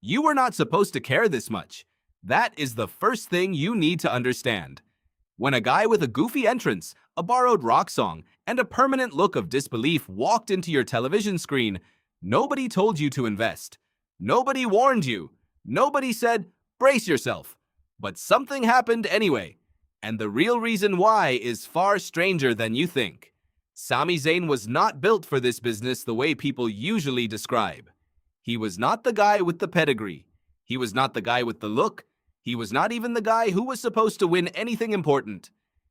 You were not supposed to care this much. That is the first thing you need to understand. When a guy with a goofy entrance, a borrowed rock song, and a permanent look of disbelief walked into your television screen, nobody told you to invest. Nobody warned you. Nobody said, brace yourself. But something happened anyway. And the real reason why is far stranger than you think. Sami Zayn was not built for this business the way people usually describe. He was not the guy with the pedigree. He was not the guy with the look. He was not even the guy who was supposed to win anything important.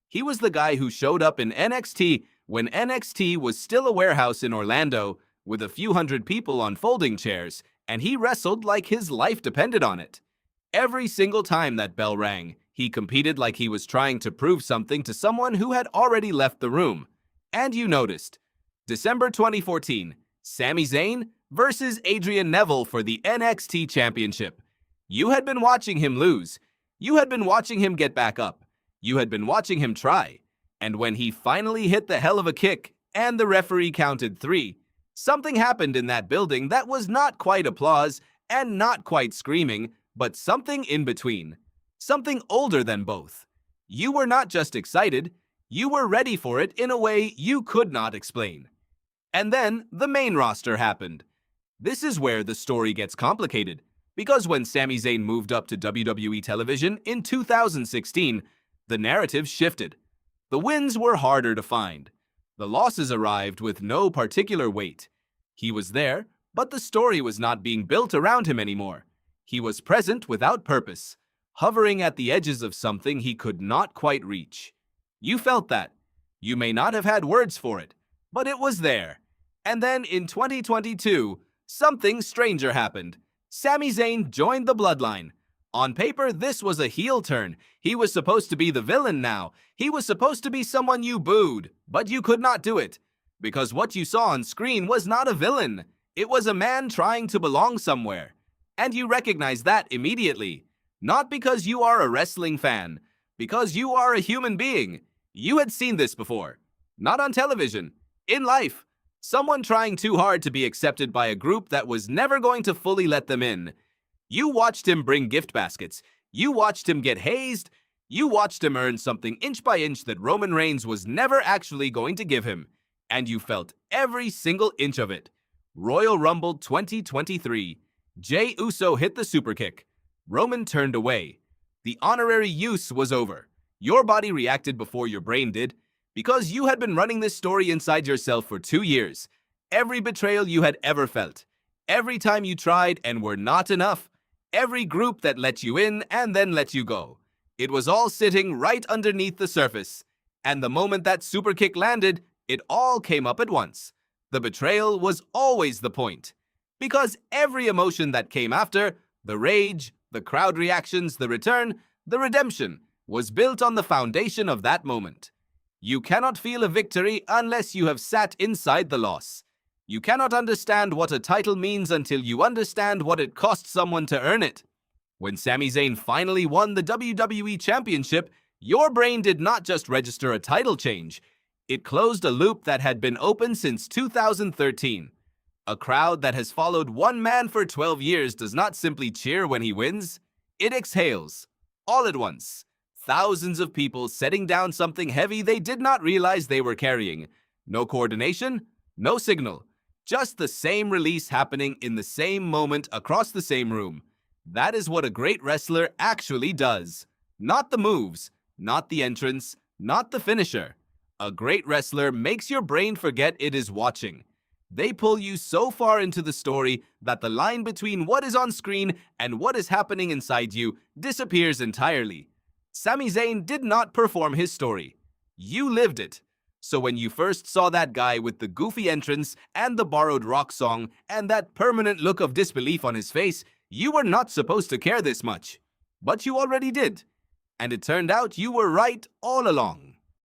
He was the guy who showed up in NXT when NXT was still a warehouse in Orlando with a few hundred people on folding chairs, and he wrestled like his life depended on it. Every single time that bell rang, he competed like he was trying to prove something to someone who had already left the room. And you noticed. December 2014, Sami Zayn versus Adrian Neville for the NXT Championship. You had been watching him lose. You had been watching him get back up. You had been watching him try. And when he finally hit the hell of a kick and the referee counted 3, something happened in that building that was not quite applause and not quite screaming, but something in between. Something older than both. You were not just excited, you were ready for it in a way you could not explain. And then the main roster happened. This is where the story gets complicated, because when Sami Zayn moved up to WWE television in 2016, the narrative shifted. The wins were harder to find. The losses arrived with no particular weight. He was there, but the story was not being built around him anymore. He was present without purpose, hovering at the edges of something he could not quite reach. You felt that. You may not have had words for it, but it was there. And then in 2022, something stranger happened. Sami Zayn joined the bloodline. On paper, this was a heel turn. He was supposed to be the villain now. He was supposed to be someone you booed, but you could not do it. Because what you saw on screen was not a villain. It was a man trying to belong somewhere. And you recognize that immediately. Not because you are a wrestling fan, because you are a human being. You had seen this before. Not on television, in life. Someone trying too hard to be accepted by a group that was never going to fully let them in. You watched him bring gift baskets. You watched him get hazed. You watched him earn something inch by inch that Roman Reigns was never actually going to give him. And you felt every single inch of it. Royal Rumble 2023. Jey Uso hit the superkick. Roman turned away. The honorary use was over. Your body reacted before your brain did. Because you had been running this story inside yourself for 2 years. Every betrayal you had ever felt. Every time you tried and were not enough. Every group that let you in and then let you go. It was all sitting right underneath the surface. And the moment that superkick landed, it all came up at once. The betrayal was always the point. Because every emotion that came after, the rage, the crowd reactions, the return, the redemption, was built on the foundation of that moment. You cannot feel a victory unless you have sat inside the loss. You cannot understand what a title means until you understand what it cost someone to earn it. When Sami Zayn finally won the WWE Championship, your brain did not just register a title change. It closed a loop that had been open since 2013. A crowd that has followed one man for 12 years does not simply cheer when he wins. It exhales, all at once. Thousands of people setting down something heavy they did not realize they were carrying. No coordination, no signal. Just the same release happening in the same moment across the same room. That is what a great wrestler actually does. Not the moves, not the entrance, not the finisher. A great wrestler makes your brain forget it is watching. They pull you so far into the story that the line between what is on screen and what is happening inside you disappears entirely. Sami Zayn did not perform his story. You lived it. So when you first saw that guy with the goofy entrance and the borrowed rock song and that permanent look of disbelief on his face, you were not supposed to care this much. But you already did. And it turned out you were right all along.